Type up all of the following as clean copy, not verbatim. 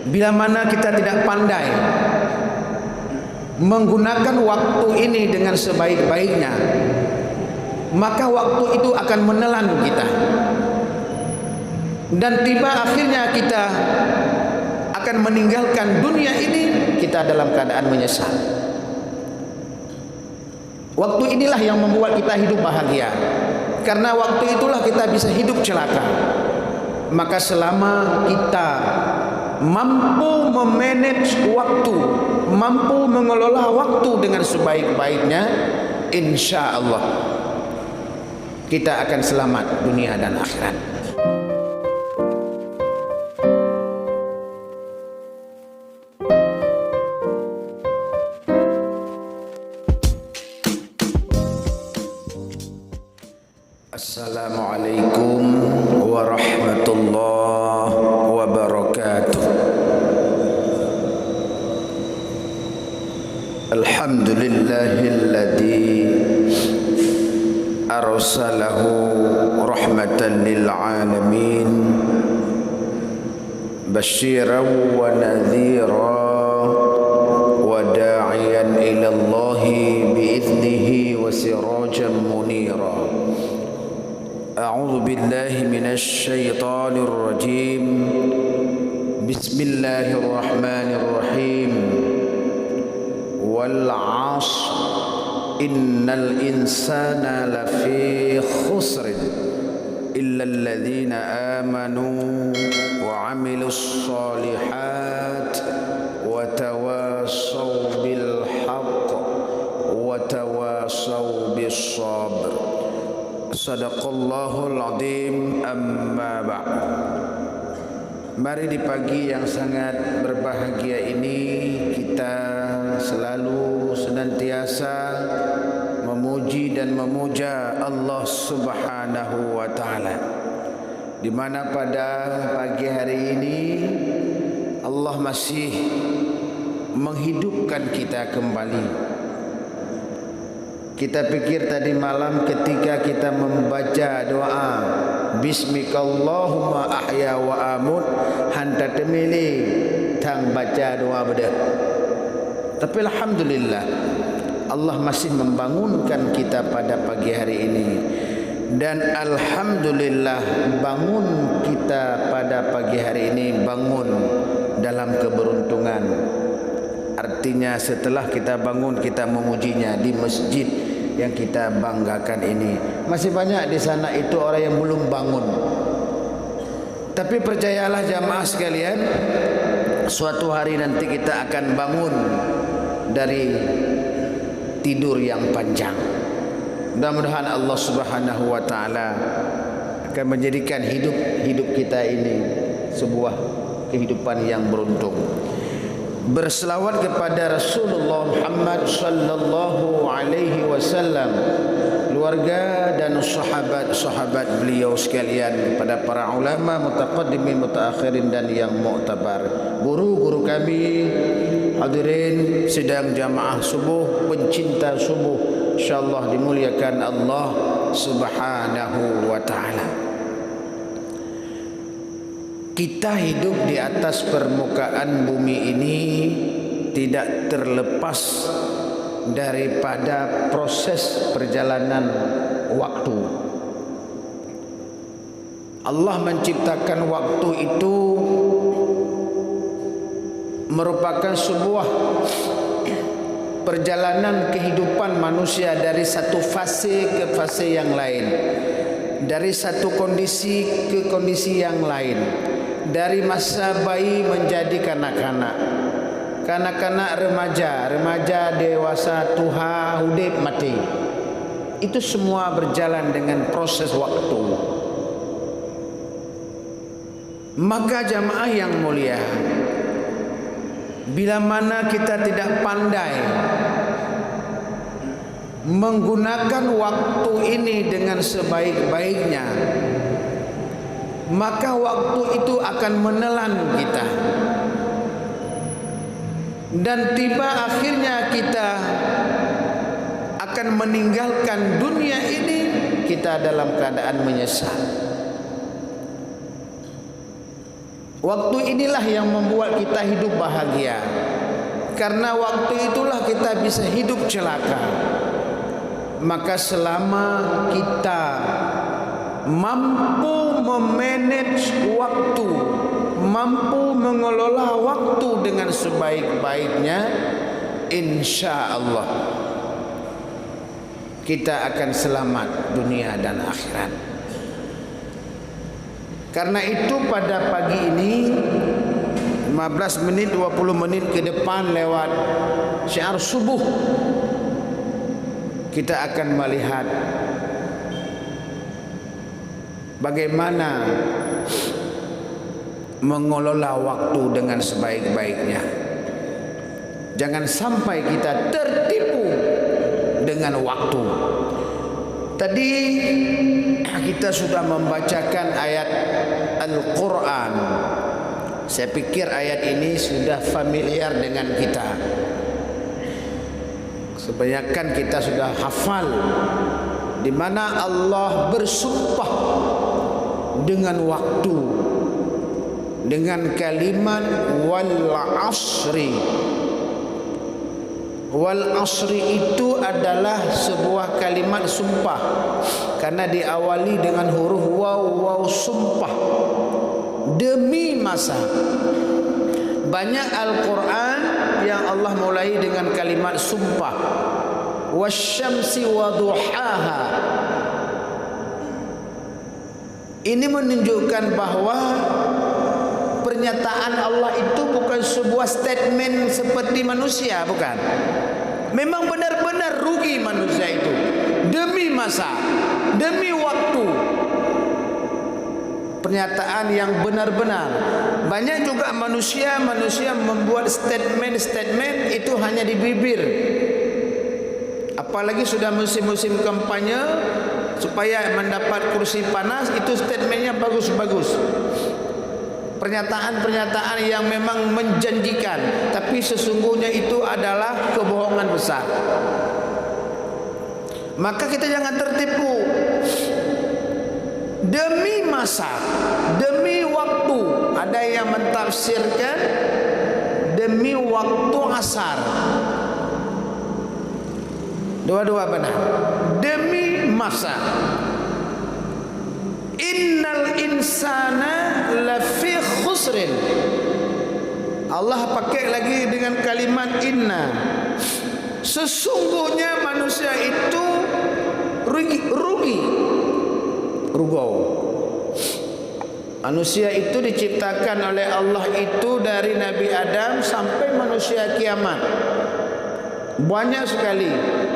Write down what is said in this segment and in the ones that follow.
Bila mana kita tidak pandai menggunakan waktu ini dengan sebaik-baiknya, maka waktu itu akan menelan kita, dan tiba akhirnya kita akan meninggalkan dunia ini, kita dalam keadaan menyesal. Waktu inilah yang membuat kita hidup bahagia, karena waktu itulah kita bisa hidup celaka. Maka selama kita mampu memanage waktu, mampu mengelola waktu dengan sebaik-baiknya, insya Allah kita akan selamat dunia dan akhirat. Assalamualaikum warahmatullahi wabarakatuh. Alhamdulillahilladzi arsalahu rahmatan lil alamin, basyiran wa nadhiran wa da'iyan ila Allah bi'idnihi wa sirajan munira. أعوذ بالله من الشيطان الرجيم. بسم الله الرحمن الرحيم. والعصر إن الإنسان لفي خسر إلا الذين آمنوا وعملوا الصالحات وتواصوا بالحق وتواصوا بالصبر. Sadaqallahul azim. Amma ba'd. Mari di pagi yang sangat berbahagia ini kita selalu senantiasa memuji dan memuja Allah Subhanahu wa taala, di mana pada pagi hari ini Allah masih menghidupkan kita kembali. Kita pikir tadi malam ketika kita membaca doa Bismikallahumma ahya wa amut, hanta temili tang baca doa beda. Tapi alhamdulillah Allah masih membangunkan kita pada pagi hari ini, dan alhamdulillah bangun kita pada pagi hari ini bangun dalam keberuntungan. Artinya setelah kita bangun kita memujinya di masjid yang kita banggakan ini. Masih banyak di sana itu orang yang belum bangun. Tapi percayalah jamaah sekalian, suatu hari nanti kita akan bangun dari tidur yang panjang. Mudah-mudahan Allah Subhanahu wa taala akan menjadikan hidup kita ini sebuah kehidupan yang beruntung. Berselawat kepada Rasulullah Muhammad sallallahu alaihi wasallam, keluarga dan sahabat-sahabat beliau sekalian, kepada para ulama mutaqaddimin mutaakhirin dan yang mu'tabar, guru-guru kami, hadirin sidang jamaah subuh, pencinta subuh, insyaallah dimuliakan Allah Subhanahu wa taala. Kita hidup di atas permukaan bumi ini tidak terlepas daripada proses perjalanan waktu. Allah menciptakan waktu itu merupakan sebuah perjalanan kehidupan manusia dari satu fase ke fase yang lain, dari satu kondisi ke kondisi yang lain. Dari masa bayi menjadi kanak-kanak, kanak-kanak remaja dewasa, tua, hidup, mati. Itu semua berjalan dengan proses waktu. Maka jamaah yang mulia, bila mana kita tidak pandai menggunakan waktu ini dengan sebaik-baiknya, maka waktu itu akan menelan kita, dan tiba akhirnya kita akan meninggalkan dunia ini, kita dalam keadaan menyesal. Waktu inilah yang membuat kita hidup bahagia. Karena waktu itulah kita bisa hidup celaka. Maka selama kita mampu memanage waktu, mampu mengelola waktu dengan sebaik-baiknya, insya Allah kita akan selamat dunia dan akhirat. Karena itu pada pagi ini 15 menit 20 menit ke depan lewat syiar subuh, kita akan melihat bagaimana mengelola waktu dengan sebaik-baiknya. Jangan sampai kita tertipu dengan waktu. Tadi kita sudah membacakan ayat Al-Quran. Saya pikir ayat ini sudah familiar dengan kita. Kebanyakan kita sudah hafal, di mana Allah bersumpah dengan waktu dengan kalimat wal asri. Wal asri itu adalah sebuah kalimat sumpah karena diawali dengan huruf waw, waw sumpah, demi masa. Banyak Al-Quran yang Allah mulai dengan kalimat sumpah. Wasyamsi wa duhaha. Ini menunjukkan bahwa pernyataan Allah itu bukan sebuah statement seperti manusia, bukan. Memang benar-benar rugi manusia itu demi masa, demi waktu. Pernyataan yang benar-benar. Banyak juga manusia membuat statement itu hanya di bibir. Apalagi sudah musim-musim kampanye, supaya mendapat kursi panas, itu statementnya bagus-bagus. Pernyataan-pernyataan yang memang menjanjikan, tapi sesungguhnya itu adalah kebohongan besar. Maka kita jangan tertipu. Demi masa, demi waktu. Ada yang mentafsirkan demi waktu asar. Dua-dua benar. Demi masa. Innal insana lafi khusrin. Allah pakai lagi dengan kalimat inna. Sesungguhnya manusia itu rugi. Rugau. Manusia itu diciptakan oleh Allah itu dari Nabi Adam sampai manusia kiamat. Banyak sekali.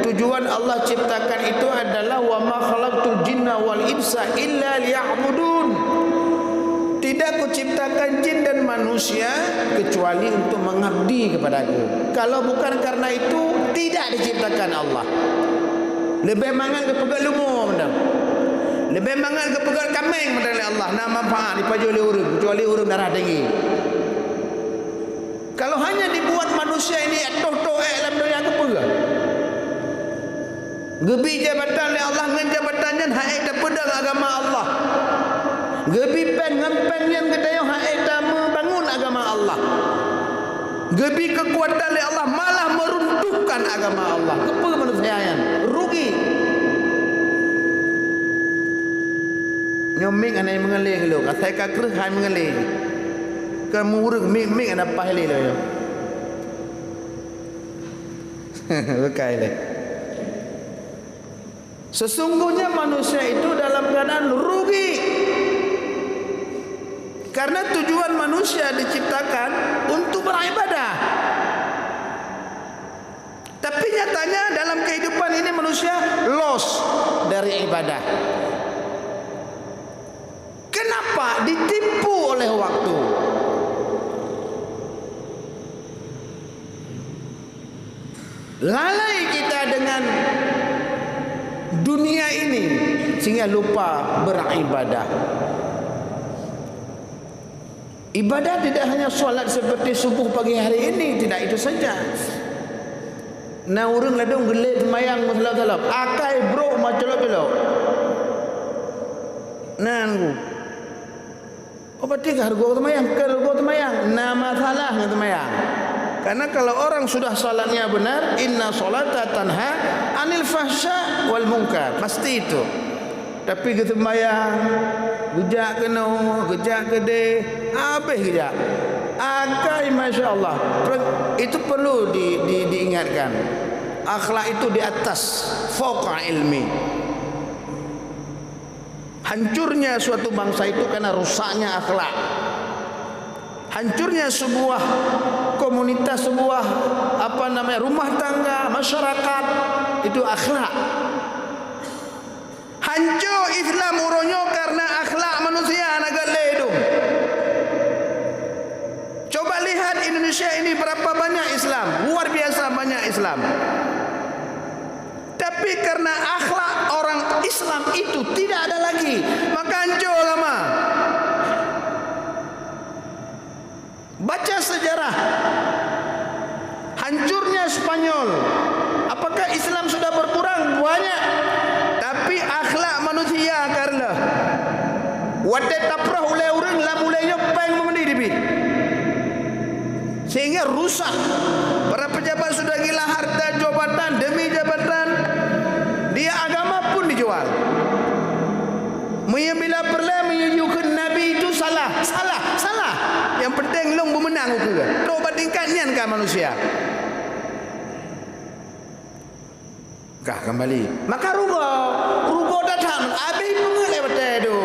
Tujuan Allah ciptakan itu adalah wa ma khalaqtul jinna wal insa illa liya'budun. Tidak kuciptakan jin dan manusia kecuali untuk mengabdi kepadaku. Kalau bukan karena itu tidak diciptakan Allah. Lebih mangat ke pegat lumur benda. Lebih mangat ke pegat kameng benda Allah. Nak manfaat dipaju oleh urang kecuali urang darah tinggi. Kalau hanya dibuat manusia ini toh dalam dunia kepegang. Gebi jabatan oleh Allah dengan jabatannya hak tak pedang agama Allah. Gebi pen ngempeng yang kedaya hak tak membangun agama Allah. Gebi kekuatan oleh Allah malah meruntuhkan agama Allah. Kepa manusia yang rugi. Nyoming anai mengalir lo. Kasai kakrih hai mengalir. Kamu urut mik ada pahli lo yo. Bekai le. Sesungguhnya manusia itu dalam keadaan rugi. Karena tujuan manusia diciptakan untuk beribadah. Tapi nyatanya dalam kehidupan ini manusia lost dari ibadah. Kenapa? Ditipu oleh waktu. Lalai kita dengan dunia ini sehingga lupa beribadah. Ibadah tidak hanya solat seperti subuh pagi hari ini, tidak itu saja. Nah urang ladung gelik semayang musala-sala, akai bro macolok-colok. Nah Oh berarti harga temayang, harga temayang. Nama salah temayang. Karena kalau orang sudah salatnya benar, inna salata tanha anil fahsya wal munkar, pasti itu. Tapi kita sembahyang gejak kena, gejak gede, habis gejak. Akai masya-Allah. Itu perlu diingatkan. Akhlak itu di atas fauqa ilmi. Hancurnya suatu bangsa itu karena rusaknya akhlak. Hancurnya sebuah komunitas, sebuah rumah tangga, masyarakat, itu akhlak. Hancur Islam uronyo karena akhlak manusia agak ledung. Coba lihat Indonesia ini berapa banyak Islam, luar biasa banyak Islam. Tapi karena akhlak orang Islam itu tidak ada lagi, maka hancur lama. Baca sejarah hancurnya Spanyol. Apakah Islam sudah berkurang? Banyak. Tapi akhlak manusia karena wate taprah oleh orang lah mulainya peng memendi dibit. Sehingga rusak. Para pejabat sudah gila harta jabatan demi jabatan. Dia agama pun dijual. Bila perlu menyujukan Nabi itu salah. Yang penting long bermenang juga. Coba tingkatnya kan manusia. Kah kembali. Maka rugo datang. Habis bunga lewat itu.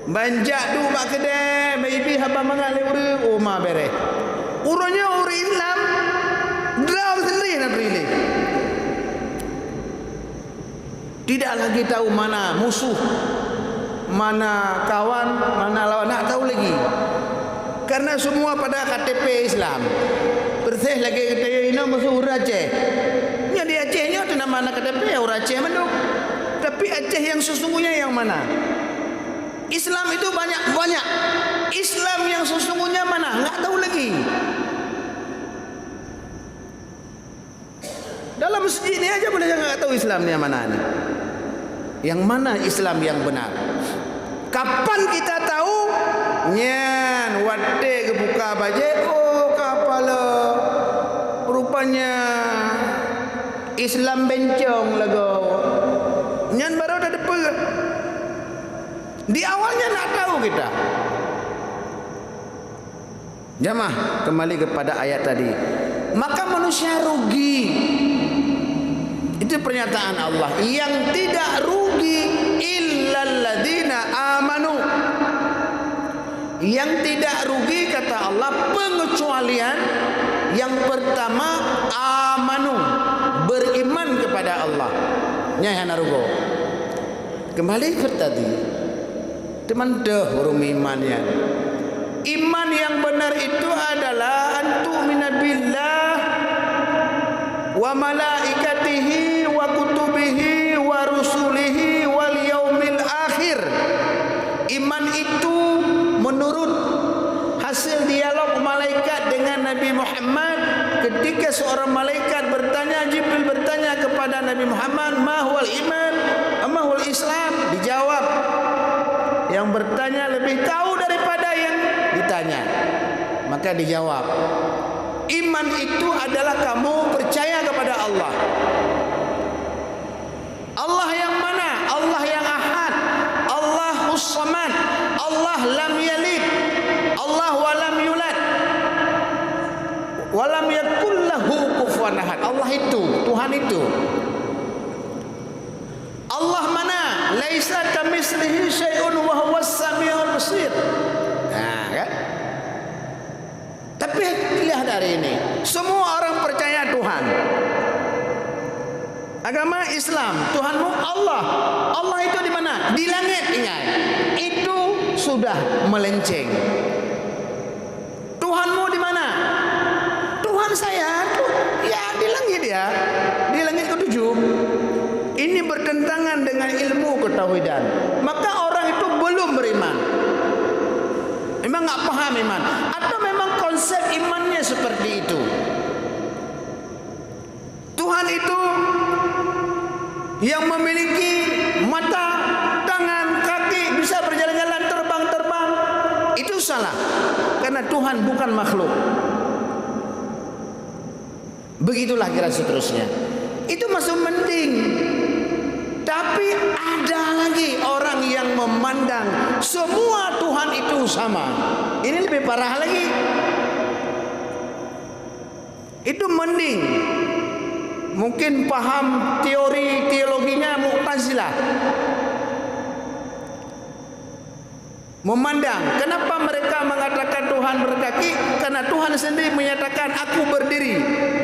Banjak du bak kedai, maybe haba mangal uri uma bere. Uronya uri Islam draw sendiri nak pilih. Tidak lagi tahu mana musuh, mana kawan, mana lawan, tak tahu lagi. Karena semua pada KTP Islam. Bersih lagi kita ini musuh Aceh. Nya di Acehnya tu nama mana KTP Aceh mana? Tapi Aceh yang sesungguhnya yang mana? Islam itu banyak. Islam yang sesungguhnya mana? Enggak tahu lagi. Dalam masjid ini aja boleh enggak tahu Islamnya mana ni. Yang mana Islam yang benar? Kapan kita tahu? Nyan wate ke buka baje, oh kapala. Rupanya Islam bencong lagu. Nyan baru dah depan. Di awalnya nak tahu kita. Jamaah, kembali kepada ayat tadi. Maka manusia rugi. Itu pernyataan Allah. Yang tidak rugi illalladzina amanu. Yang tidak rugi kata Allah pengecualian yang pertama amanu, beriman kepada Allah. Nyai hanarugo. Kembali ke tadi. Teman dah huruf imannya. Iman yang benar itu adalah antu'mina billah wa malaikatihi wa kutubihi wa rusulihi wal yaumil akhir. Iman itu menurut hasil dialog malaikat dengan Nabi Muhammad ketika seorang malaikat bertanya, Jibril bertanya kepada Nabi Muhammad, ma huwal iman, ma huwal Islam? Dijawab, yang bertanya lebih tahu daripada yang ditanya. Maka dijawab, iman itu adalah kamu percaya kepada Allah. Allah yang mana? Allah yang ahad, Allahus samad, Allah lam yalid, Allah walam yulad, walam yakul lahu kufuwan ahad. Allah itu, Tuhan itu. Allah mana? Laisa kamitslihi syai'un wa huwas samiul basir. Nah, kan? Tapi lihat hari ini, semua orang percaya Tuhan. Agama Islam, Tuhanmu Allah. Allah itu di mana? Di langit, ingat. Itu sudah melenceng. Tuhanmu di mana? Tuhan saya, ya di langit ya. Di langit ketujuh. Ini bertentangan dengan ilmu ketauhidan. Maka orang itu belum beriman. Memang enggak paham iman, atau memang konsep imannya seperti itu. Tuhan itu yang memiliki mata, tangan, kaki, bisa berjalan-jalan, terbang salah, karena Tuhan bukan makhluk. Begitulah kira seterusnya. Itu masih mending. Tapi ada lagi orang yang memandang semua Tuhan itu sama. Ini lebih parah lagi. Itu mending. Mungkin paham teologinya Mu'tazilah. Memandang. Kenapa mereka mengatakan Tuhan berkaki? Karena Tuhan sendiri menyatakan aku berdiri,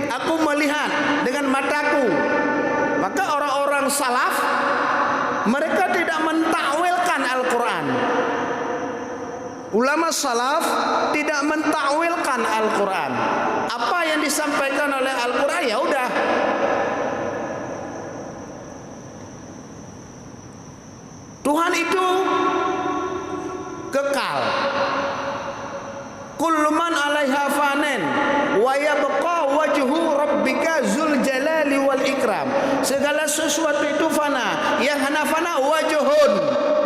aku melihat dengan mataku. Maka orang-orang salaf mereka tidak mentakwilkan Al-Quran. Ulama salaf tidak mentakwilkan Al-Quran. Apa yang disampaikan oleh Al-Quran ya udah. Tuhan itu kekal. Kullu man 'alaiha fanin wa yabqa wajhu rabbika dzul jalali wal ikram. Segala sesuatu itu fana, yang hana fana wajhun,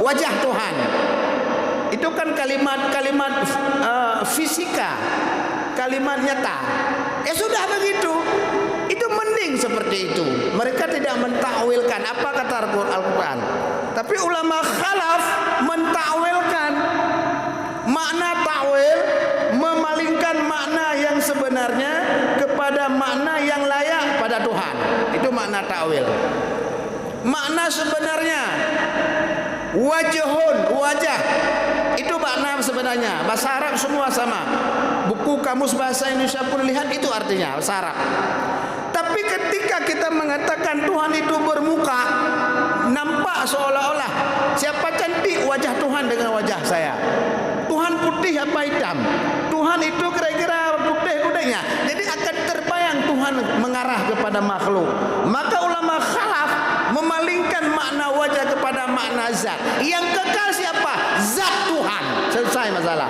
wajah Tuhan. Itu kan kalimat-kalimat fisika, kalimat nyata. Ya sudah begitu. Itu mending seperti itu. Mereka tidak mentakwilkan apa kata Al-Quran. Tapi ulama khalaf mentakwilkan. Makna takwil memalingkan makna yang sebenarnya kepada makna yang layak pada Tuhan. Itu makna takwil. Makna sebenarnya wajhun, wajah. Itu makna sebenarnya. Bahasa Arab semua sama. Buku kamus bahasa Indonesia pun lihat itu artinya bahasa Arab. Tapi ketika kita mengatakan Tuhan itu bermuka, nampak seolah-olah siapa cantik wajah Tuhan dengan wajah saya. Tuhan putih apa hitam? Tuhan itu kira-kira putih-putihnya. Jadi akan terbayang Tuhan mengarah kepada makhluk. Maka ulama khalaf memalingkan makna wajah kepada makna zat. Yang kekal siapa? Zat Tuhan. Selesai masalah.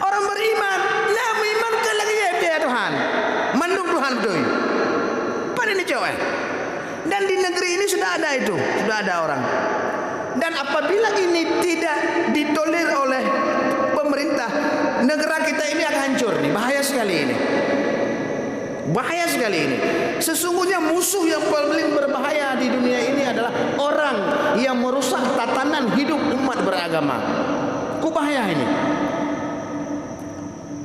Orang beriman, lah mengimankan lagi ya Tuhan. Mendung Tuhan betul. Pada ini cowok. Dan di negeri ini sudah ada itu, sudah ada orang. Dan apabila ini tidak ditolerir oleh pemerintah, negara kita ini akan hancur nih. Bahaya sekali ini. Bahaya sekali ini. Sesungguhnya musuh yang paling berbahaya di dunia ini adalah orang yang merusak tatanan hidup umat beragama. Kok bahaya ini?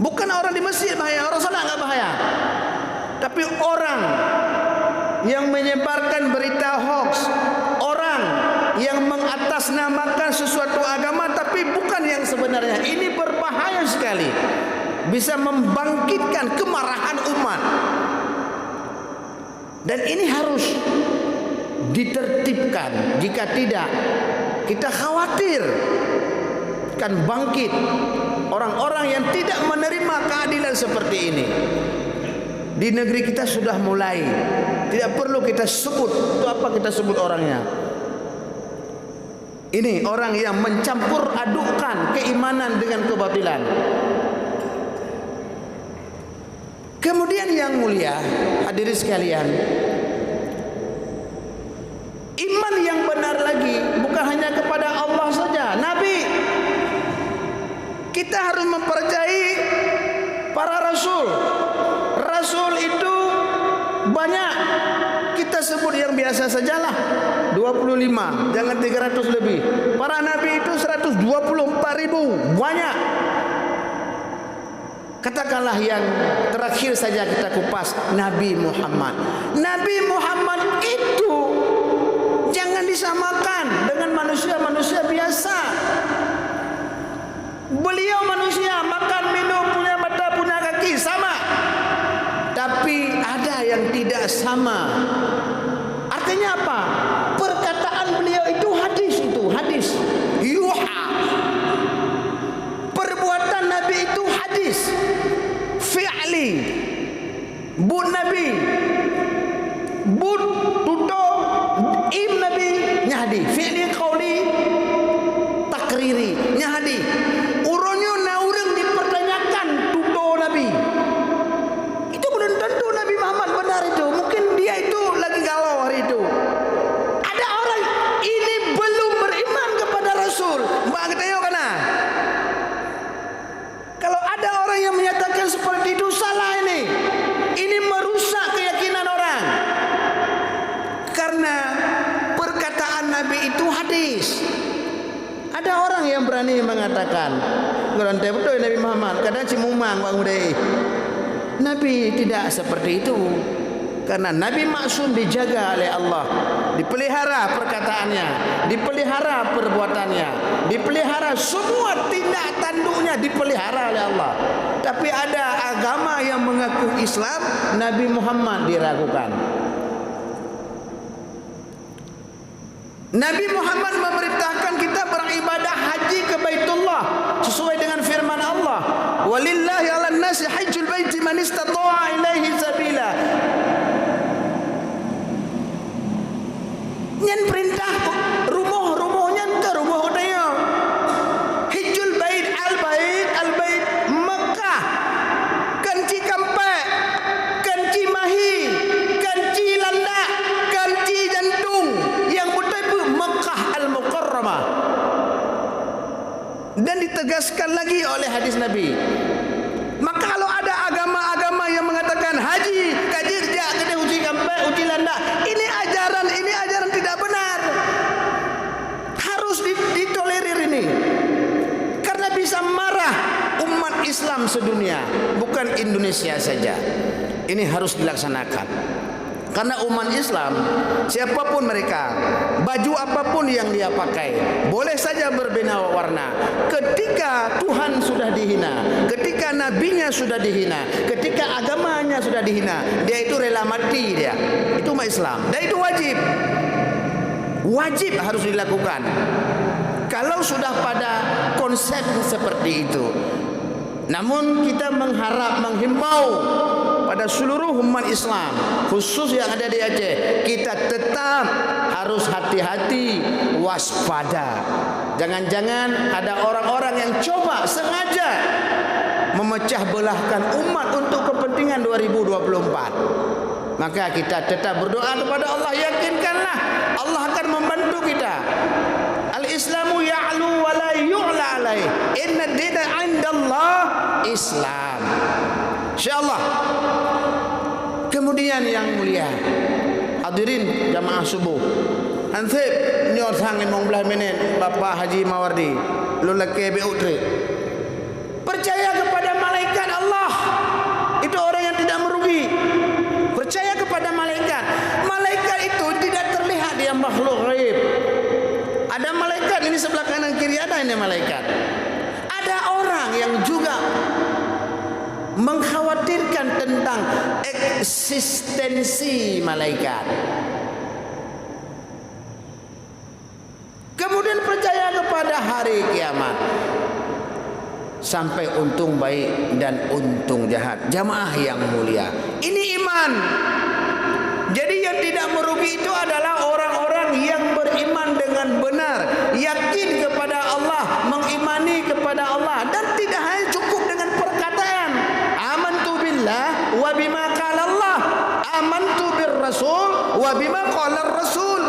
Bukan orang di masjid bahaya, orang sana enggak bahaya. Tapi orang yang menyebarkan berita hoax, orang yang mengatasnamakan sesuatu agama tapi bukan yang sebenarnya, ini berbahaya sekali. Bisa membangkitkan kemarahan umat. Dan ini harus ditertibkan. Jika tidak, kita khawatir kan bangkit orang-orang yang tidak menerima keadilan seperti ini. Di negeri kita sudah mulai. Tidak perlu kita sebut. Itu apa kita sebut orangnya? Ini orang yang mencampur adukkan keimanan dengan kebatilan. Kemudian yang mulia, hadirin sekalian, iman yang benar lagi bukan hanya kepada Allah saja, Nabi. Kita harus mempercayai para rasul. Rasul itu banyak. Kita sebut yang biasa sajalah 25, jangan 300 lebih. Para nabi itu 124.000, banyak. Katakanlah yang terakhir saja kita kupas, Nabi Muhammad. Nabi Muhammad itu jangan disamakan dengan manusia-manusia biasa. Beliau manusia, makan, minum, punya mata, punya kaki, sama. Tapi ada yang tidak sama. Artinya apa? Perkataan beliau itu hadis. Yuha. Perbuatan Nabi itu hadis. Fi'li. Bud Nabi. Bud tutup. Im Nabi nyahdi. Fi'li qawli takriri nyahdi. Uronyo naureng dipertanyakan tutup Nabi. Itu belum tentu Nabi Muhammad benar itu. Mungkin dia itu lagi galau hari itu. Ada orang ini belum beriman kepada Rasul. Mbak kita yuk kana. berani mengatakan Quran betul Nabi Muhammad kadang cimumang wang udai. Nabi tidak seperti itu. Karena Nabi maksum dijaga oleh Allah, dipelihara perkataannya, dipelihara perbuatannya, dipelihara semua tindak tanduknya dipelihara oleh Allah. Tapi ada agama yang mengaku Islam, Nabi Muhammad diragukan. Nabi Muhammad memerintahkan kita beribadah haji ke Baitullah sesuai dengan firman Allah, walillahi 'alan nasi hajjul baiti man istata'a ilaihi sabila. Nyan perintah rumah-rumahnya ke rumah udaya. Hijjul bait al-bait Mekah. Kanci kampai, kanci mahi, kanci landak, kanci jantung yang betul Mekah al-Mukarramah. Dan ditegaskan lagi oleh hadis Nabi. Maka kalau ada agama-agama yang mengatakan haji, kaji kerja, kena uji kampai, uji landak, ini ajaran tidak benar. Harus ditolerir ini. Karena bisa marah umat Islam sedunia, bukan Indonesia saja. Ini harus dilaksanakan. Karena umat Islam, siapapun mereka, baju apapun yang dia pakai, boleh saja berbeda warna. Ketika Tuhan sudah dihina, ketika nabinya sudah dihina, ketika agamanya sudah dihina, dia itu rela mati dia. Itu umat Islam. Dan itu wajib. Wajib harus dilakukan. Kalau sudah pada konsep seperti itu. Namun kita menghimbau pada seluruh umat Islam, khusus yang ada di Aceh, kita tetap harus hati-hati, waspada. Jangan-jangan ada orang-orang yang coba sengaja memecah belahkan umat untuk kepentingan 2024. Maka kita tetap berdoa kepada Allah, yakinkanlah Allah akan membantu kita. Al-Islamu ya'lu wa la yu'la alaih. Inna dina 'indallah Islam. InsyaAllah. Kemudian yang mulia, hadirin jamaah subuh, ansip nyor sang 15 minit Bapak Haji Mawardi lulake beutri. Percaya kepada malaikat Allah, itu orang yang tidak merugi. Percaya kepada malaikat. Malaikat itu tidak terlihat, dia makhluk gaib. Ada malaikat ini sebelah kanan kiri, ada ini malaikat. Ada orang yang juga mengkhawatirkan tentang eksistensi malaikat. Kemudian percaya kepada hari kiamat, sampai untung baik dan untung jahat. Jamaah yang mulia, ini iman. Jadi yang tidak merugi itu adalah orang-orang yang beriman dengan benar, yakin kepada Allah, mengimani kepada Allah, dan tidak hanya cukup dengan perkataan amantu billah wa bima qala Allah, amantu bir rasul wa bima qala rasul.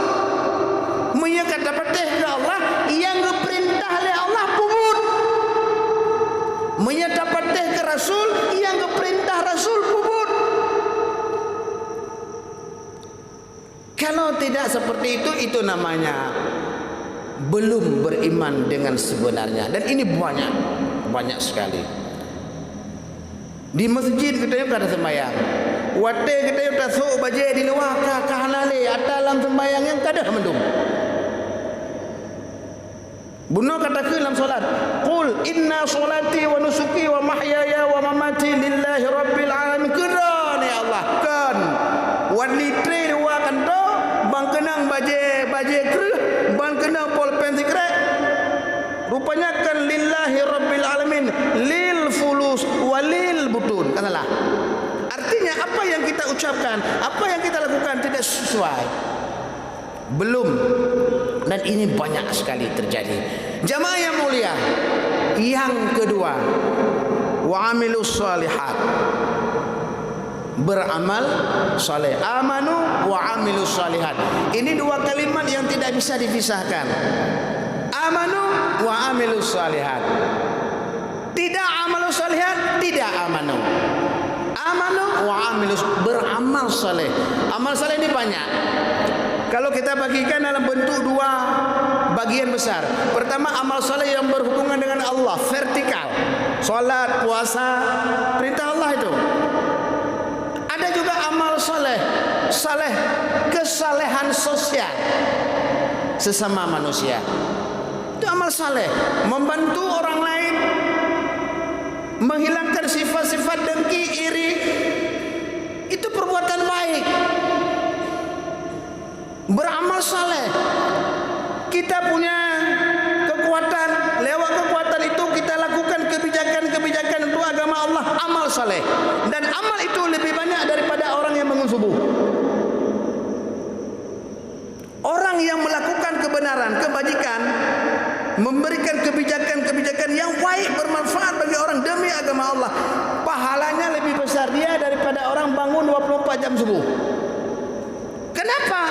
Menyatakan kepada Allah yang diperintah oleh Allah puput. Menyatakan ke rasul yang diperintah rasul puput. Kalau tidak seperti itu namanya belum beriman dengan sebenarnya. Dan ini banyak sekali. Di masjid kita yuk ada sembahyang. Wate kita yuk tasuk bajai di luar kahanale dalam sembahyang yang kada mendung. Bunuh katakan dalam solat, qul inna solati wa nusuki wa mahyaya wa mamati lillahi rabbil alamin. Keran ya Allah kan. Wan litre dua kanto bang kenang baje kreh bang kenang pol pentikret. Rupanya kan lillahi rabbil alamin, lil fulus walil butun. Katalah. Artinya apa yang kita ucapkan, apa yang kita lakukan tidak sesuai. Belum. Dan ini banyak sekali terjadi. Jamaah yang mulia, yang kedua, wa amilus salihat, beramal saleh. Amanu wa amilus salihat. Ini dua kalimat yang tidak bisa dipisahkan. Amanu wa amilus salihat. Tidak amalus salihat, tidak amanu. Amanu wa amilus, beramal saleh. Amal saleh ini banyak. Kalau kita bagikan dalam bentuk dua bagian besar. Pertama, amal soleh yang berhubungan dengan Allah, vertikal. Salat, puasa, perintah Allah itu. Ada juga amal soleh, kesalehan sosial sesama manusia. Itu amal soleh, membantu orang lain, menghilangkan sifat-sifat dengki, iri. Itu perbuatan baik. Beramal saleh. Kita punya kekuatan, lewat kekuatan itu kita lakukan kebijakan-kebijakan untuk agama Allah, amal saleh. Dan amal itu lebih banyak daripada orang yang bangun subuh. Orang yang melakukan kebenaran, kebajikan, memberikan kebijakan-kebijakan yang baik, bermanfaat bagi orang demi agama Allah, pahalanya lebih besar dia daripada orang bangun 24 jam subuh. Kenapa?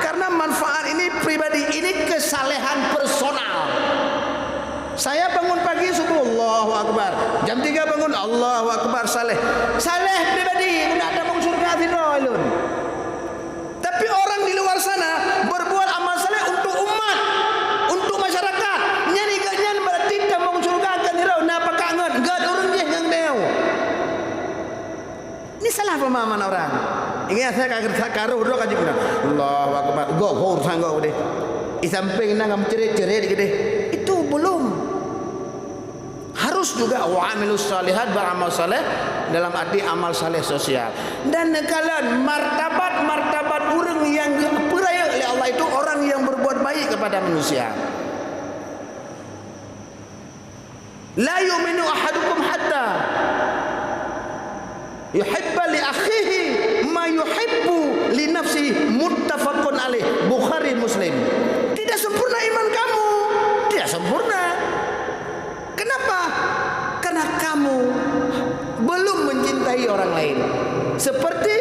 Karena manfaat ini pribadi, ini kesalehan personal. Saya bangun pagi subuh, Allahu Akbar. Jam 3 bangun, Allahu Akbar, saleh. Saleh pribadi, tidak ada mau surga tidak. Tapi orang di luar sana berbuat amal saleh untuk umat, untuk masyarakat. Nyari ganyan berarti tak mau surga kan tidak. Napa kangen? Gak orang dia yang deu. Ini salah pemahaman orang. Ingat saya karuh dulu kaji pula. Allahu Akbar. Go urusan go deh. Di samping nak cerit-cerit gede. Itu belum. Harus juga wa'amilus salihat, beramal saleh dalam arti amal saleh sosial. Dan kalian martabat orang yang diperaya oleh Allah itu orang yang berbuat baik kepada manusia. La yu'minu ahadukum hatta yuhibba li akhihi ma yuhibbu li nafsihi, muttafaqun alaih, Bukhari Muslim. Tidak sempurna iman kamu, tidak sempurna. Kenapa? Karena kamu belum mencintai orang lain seperti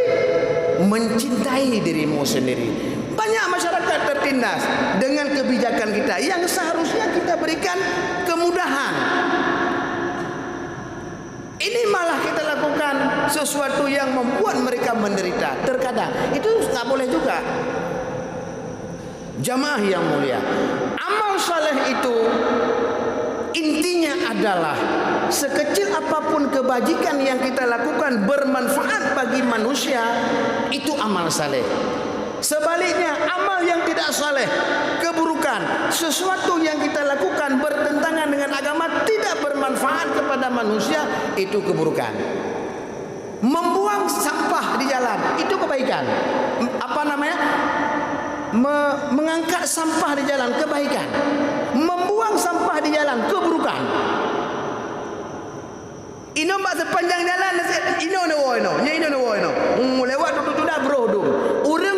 mencintai dirimu sendiri. Banyak masyarakat tertindas dengan kebijakan kita yang seharusnya kita berikan kemudahan. Ini malah kita lakukan sesuatu yang membuat mereka menderita. Terkadang itu tak boleh juga. Jamaah yang mulia, amal saleh itu intinya adalah sekecil apapun kebajikan yang kita lakukan bermanfaat bagi manusia, itu amal saleh. Sebaliknya, amal yang tidak saleh, keburukan, sesuatu yang kita lakukan bertentangan dengan agama, tidak bermanfaat kepada manusia, itu keburukan. Membuang sampah di jalan, itu kebaikan. Apa namanya? Mengangkat sampah di jalan, kebaikan. Membuang sampah di jalan, keburukan. Ino mbak sepanjang jalan, ino lewat tu dah bro tu. Urang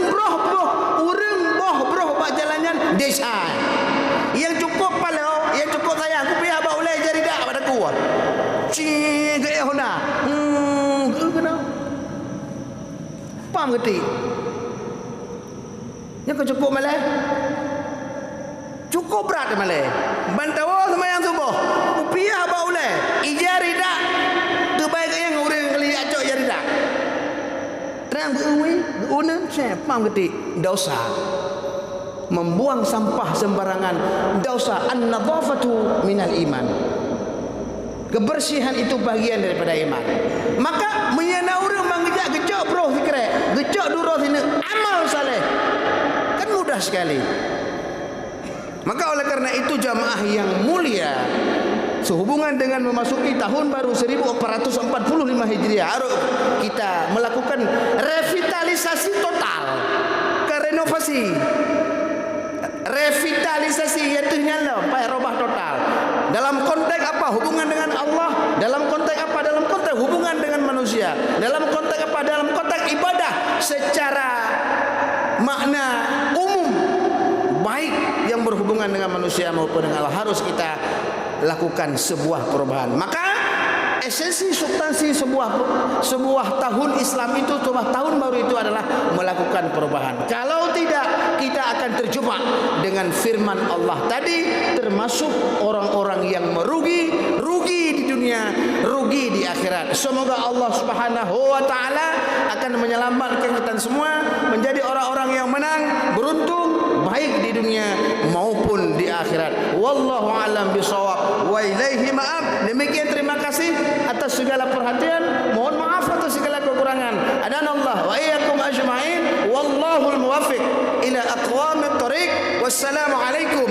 bro bak jalannya desa. Yang cukup palau, yang cukup sayang, aku pergi abang ulai jari dak pada ku. Cing ke hona. Kena. Pam geti. Yang cukup malah. Cukup berat malah. Bantawa semayang subuh. Upiah abang ulai, ijari dak. Terbaik yang orang kali acok jari dak. Terang beruwi, berunan, saya paham ketik dosa. Membuang sampah sembarangan, dosa. An-nadhafatu minal iman. Kebersihan itu bagian daripada iman. Maka menyana orang mengejak gecok bro sikrek, gecok duro sini amal saleh. Kan mudah sekali. Maka oleh karena itu jamaah yang mulia, sehubungan dengan memasuki tahun baru 1445 Hijriah, harus kita melakukan revitalisasi total, renovasi, revitalisasi yaitu nyala, robah total. Dalam konteks apa? Hubungan dengan Allah. Dalam konteks apa? Dalam konteks hubungan dengan manusia. Dalam konteks apa? Dalam konteks ibadah secara makna umum, baik yang berhubungan dengan manusia maupun dengan Allah, harus kita lakukan sebuah perubahan. Maka esensi substansi sebuah tahun Islam itu, sebuah tahun baru itu adalah melakukan perubahan. Kalau tidak, kita akan terjebak dengan firman Allah tadi, termasuk orang-orang yang merugi, rugi di dunia, rugi di akhirat. Semoga Allah Subhanahu wa taala akan menyelamatkan kita semua menjadi orang-orang yang menang, beruntung, baik di dunia maupun di akhirat. wallahu alam bisawab wa ilaihi ma'ab. Demikian, terima kasih atas segala perhatian, mohon maaf atas segala kekurangan. Adanallah wa iyyakum ajma'in, wallahul muwaffiq ila aqwamit thariq. Wassalamu alaikum